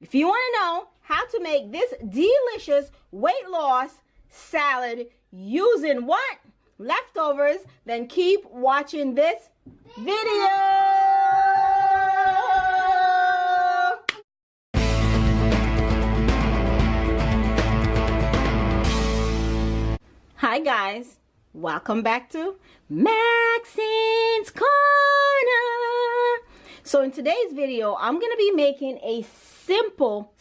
If you want to know how to make this delicious weight loss salad using what? Leftovers, then keep watching this video. Hi guys, welcome back to Maxinescorner. So in today's video, I'm going to be making a simple,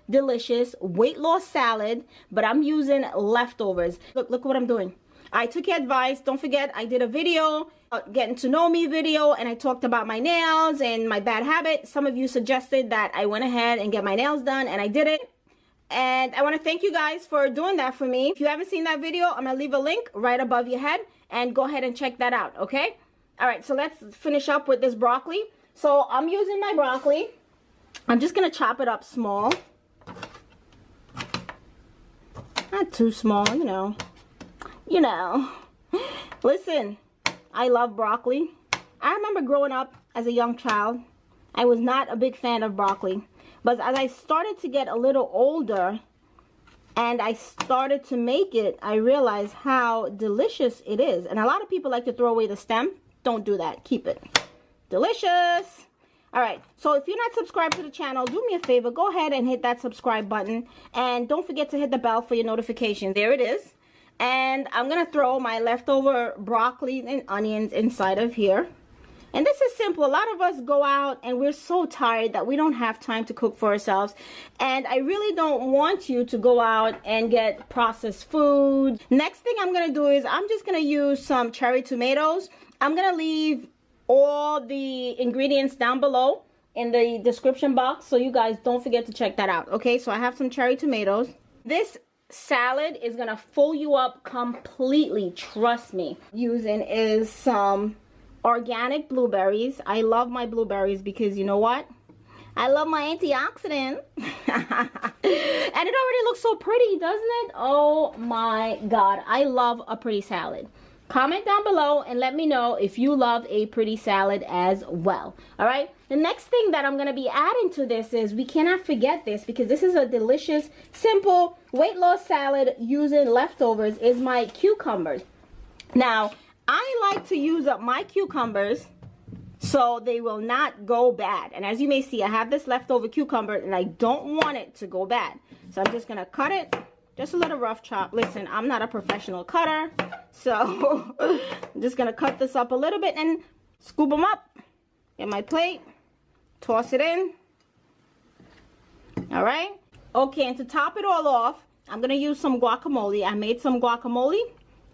delicious weight loss salad, but I'm using leftovers. Look what I'm doing. I took your advice. Don't forget, I did a video, getting to know me video, and I talked about my nails and my bad habit. Some of you suggested that I went ahead and get my nails done, and I did it. And I want to thank you guys for doing that for me. If you haven't seen that video, I'm going to leave a link right above your head, and go ahead and check that out, okay? All right, so let's finish up with this broccoli. So I'm using my broccoli. I'm just going to chop it up small. Not too small, you know. Listen, I love broccoli. I remember growing up as a young child, I was not a big fan of broccoli. But as I started to get a little older and I started to make it, I realized how delicious it is. And a lot of people like to throw away the stem. Don't do that. Keep it. Delicious. All right. So if you're not subscribed to the channel, do me a favor. Go ahead and hit that subscribe button. And don't forget to hit the bell for your notifications. There it is. And I'm going to throw my leftover broccoli and onions inside of here. And this is simple. A lot of us go out and we're so tired that we don't have time to cook for ourselves. And I really don't want you to go out and get processed food. Next thing I'm going to do is I'm just going to use some cherry tomatoes. I'm going to leave all the ingredients down below in the description box, so you guys don't forget to check that out. Okay, so I have some cherry tomatoes. This salad is going to fill you up completely. Trust me. Using is some organic blueberries. I love my blueberries because you know what? I love my antioxidant. And it already looks so pretty, doesn't it? Oh my God. I love a pretty salad. Comment down below and let me know if you love a pretty salad as well. All right. The next thing that I'm going to be adding to this is, we cannot forget this because this is a delicious, simple weight loss salad using leftovers, is my cucumbers. Now, I like to use up my cucumbers so they will not go bad. And as you may see, I have this leftover cucumber and I don't want it to go bad. So I'm just going to cut it. Just a little rough chop. Listen, I'm not a professional cutter, so I'm just going to cut this up a little bit and scoop them up. Get my plate. Toss it in. All right. Okay, and to top it all off, I'm going to use some guacamole. I made some guacamole,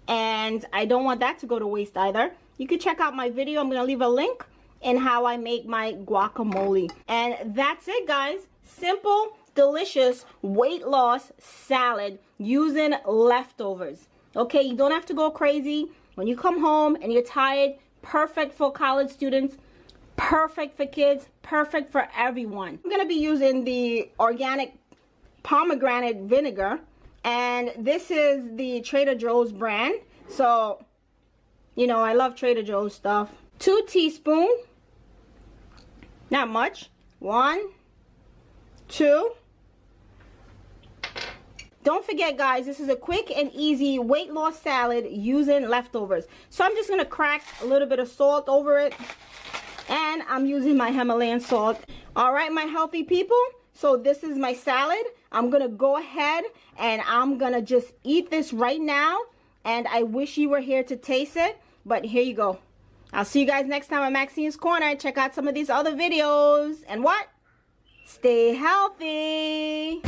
and I don't want that to go to waste either. You can check out my video. I'm going to leave a link in how I make my guacamole. And that's it, guys. Simple, delicious weight loss salad using leftovers. Okay, you don't have to go crazy. When you come home and you're tired, perfect for college students, perfect for kids, perfect for everyone. I'm going to be using the organic pomegranate vinegar, and this is the Trader Joe's brand. So, you know, I love Trader Joe's stuff. 2 teaspoons, not much. 1, 2. Don't forget, guys, this is a quick and easy weight loss salad using leftovers. So I'm just going to crack a little bit of salt over it. And I'm using my Himalayan salt. All right, my healthy people. So this is my salad. I'm going to go ahead and I'm going to just eat this right now. And I wish you were here to taste it. But here you go. I'll see you guys next time at Maxinescorner. Check out some of these other videos. And what? Stay healthy.